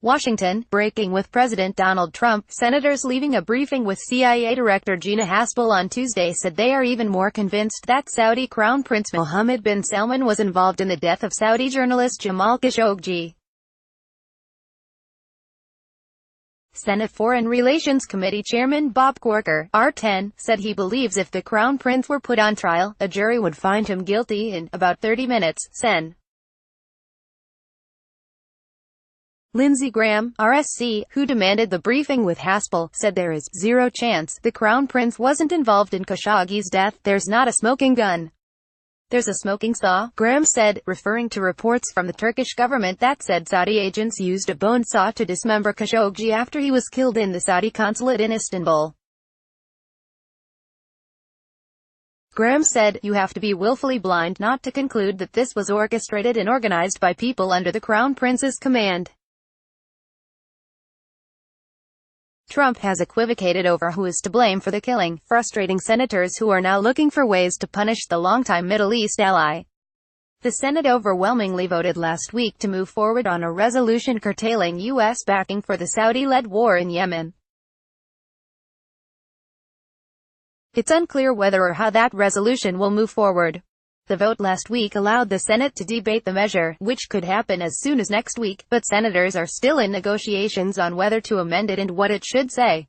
Washington, breaking with President Donald Trump. Senators leaving a briefing with CIA Director Gina Haspel on Tuesday said they are even more convinced that Saudi Crown Prince Mohammed bin Salman was involved in the death of Saudi journalist Jamal Khashoggi. Senate Foreign Relations Committee Chairman Bob Corker, R10, said he believes if the Crown Prince were put on trial, a jury would find him guilty in about 30 minutes. Sen. Lindsey Graham, RSC, who demanded the briefing with Haspel, said there is zero chance the Crown Prince wasn't involved in Khashoggi's death. There's not a smoking gun. There's a smoking saw, Graham said, referring to reports from the Turkish government that said Saudi agents used a bone saw to dismember Khashoggi after he was killed in the Saudi consulate in Istanbul. Graham said, "You have to be willfully blind not to conclude that this was orchestrated and organized by people under the Crown Prince's command." Trump has equivocated over who is to blame for the killing, frustrating senators who are now looking for ways to punish the longtime Middle East ally. The Senate overwhelmingly voted last week to move forward on a resolution curtailing U.S. backing for the Saudi-led war in Yemen. It's unclear whether or how that resolution will move forward. The vote last week allowed the Senate to debate the measure, which could happen as soon as next week, but senators are still in negotiations on whether to amend it and what it should say.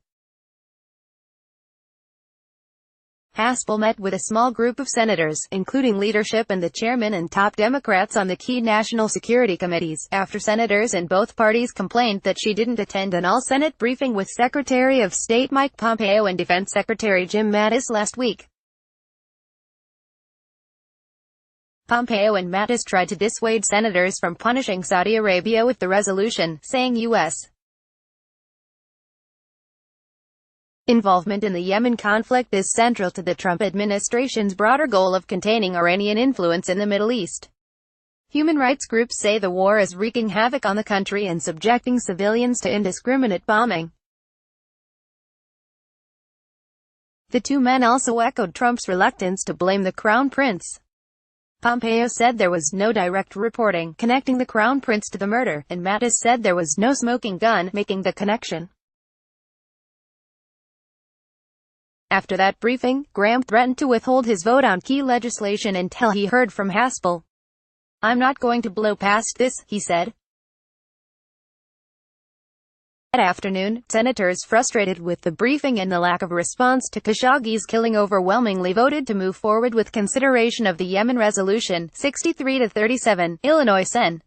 Haspel met with a small group of senators, including leadership and the chairman and top Democrats on the key national security committees, after senators in both parties complained that she didn't attend an all-Senate briefing with Secretary of State Mike Pompeo and Defense Secretary Jim Mattis last week. Pompeo and Mattis tried to dissuade senators from punishing Saudi Arabia with the resolution, saying U.S. involvement in the Yemen conflict is central to the Trump administration's broader goal of containing Iranian influence in the Middle East. Human rights groups say the war is wreaking havoc on the country and subjecting civilians to indiscriminate bombing. The two men also echoed Trump's reluctance to blame the Crown Prince. Pompeo said there was no direct reporting connecting the Crown Prince to the murder, and Mattis said there was no smoking gun making the connection. After that briefing, Graham threatened to withhold his vote on key legislation until he heard from Haspel. "I'm not going to blow past this," he said. That afternoon, senators frustrated with the briefing and the lack of response to Khashoggi's killing overwhelmingly voted to move forward with consideration of the Yemen resolution, 63-37, Illinois Sen.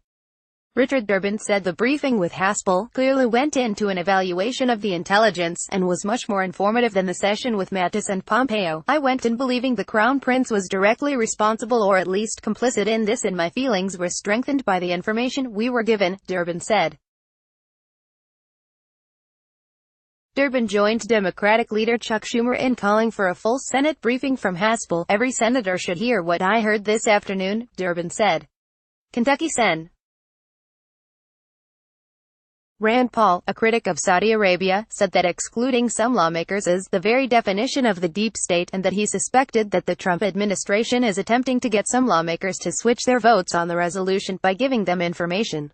Richard Durbin said the briefing with Haspel clearly went into an evaluation of the intelligence, and was much more informative than the session with Mattis and Pompeo. "I went in believing the Crown Prince was directly responsible or at least complicit in this, and my feelings were strengthened by the information we were given," Durbin said. Durbin joined Democratic leader Chuck Schumer in calling for a full Senate briefing from Haspel. "Every senator should hear what I heard this afternoon," Durbin said. Kentucky Sen. Rand Paul, a critic of Saudi Arabia, said that excluding some lawmakers is the very definition of the deep state, and that he suspected that the Trump administration is attempting to get some lawmakers to switch their votes on the resolution by giving them information.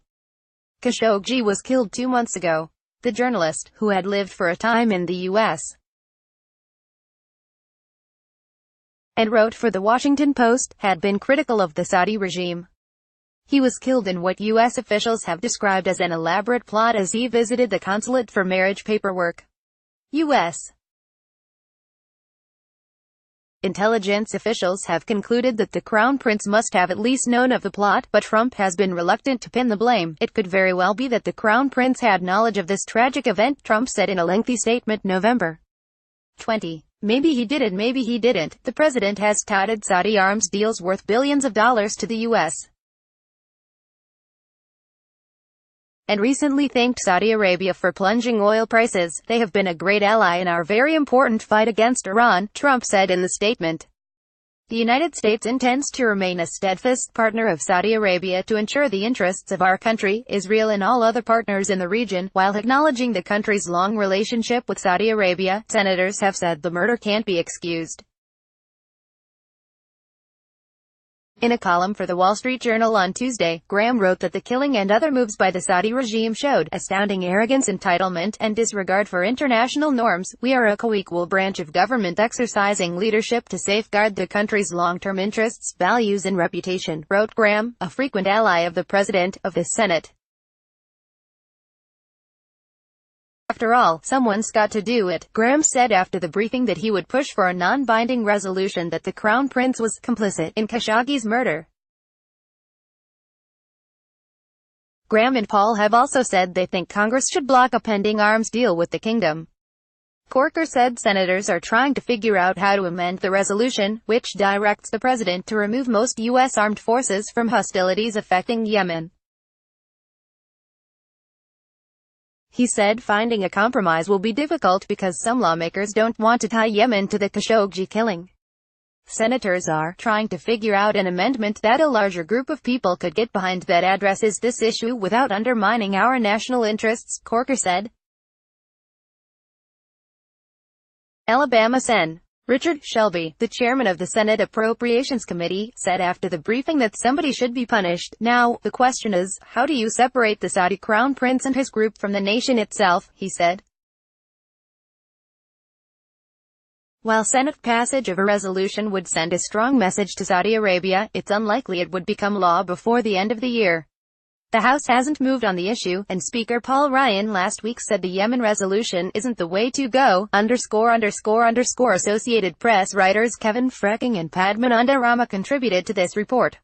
Khashoggi was killed 2 months ago. The journalist, who had lived for a time in the U.S. and wrote for The Washington Post, had been critical of the Saudi regime. He was killed in what U.S. officials have described as an elaborate plot as he visited the consulate for marriage paperwork. U.S. intelligence officials have concluded that the Crown Prince must have at least known of the plot, but Trump has been reluctant to pin the blame. "It could very well be that the Crown Prince had knowledge of this tragic event," Trump said in a lengthy statement November 20. "Maybe he did and maybe he didn't." The president has touted Saudi arms deals worth billions of dollars to the U.S. and recently thanked Saudi Arabia for plunging oil prices. "They have been a great ally in our very important fight against Iran," Trump said in the statement. The United States intends to remain a steadfast partner of Saudi Arabia to ensure the interests of our country, Israel and all other partners in the region, while acknowledging the country's long relationship with Saudi Arabia. Senators have said the murder can't be excused. In a column for the Wall Street Journal on Tuesday, Graham wrote that the killing and other moves by the Saudi regime showed astounding arrogance, entitlement, and disregard for international norms. We are a co-equal branch of government exercising leadership to safeguard the country's long-term interests, values and reputation, wrote Graham, a frequent ally of the President of the Senate. After all, someone's got to do it. Graham said after the briefing that he would push for a non-binding resolution that the Crown Prince was complicit in Khashoggi's murder. Graham and Paul have also said they think Congress should block a pending arms deal with the kingdom. Corker said senators are trying to figure out how to amend the resolution, which directs the president to remove most U.S. armed forces from hostilities affecting Yemen. He said finding a compromise will be difficult because some lawmakers don't want to tie Yemen to the Khashoggi killing. Senators are trying to figure out an amendment that a larger group of people could get behind that addresses this issue without undermining our national interests, Corker said. Alabama Sen. Richard Shelby, the chairman of the Senate Appropriations Committee, said after the briefing that somebody should be punished. Now, the question is, how do you separate the Saudi Crown Prince and his group from the nation itself, he said. While Senate passage of a resolution would send a strong message to Saudi Arabia, it's unlikely it would become law before the end of the year. The House hasn't moved on the issue, and Speaker Paul Ryan last week said the Yemen resolution isn't the way to go. Associated Press writers Kevin Frecking and Padmananda Rama contributed to this report.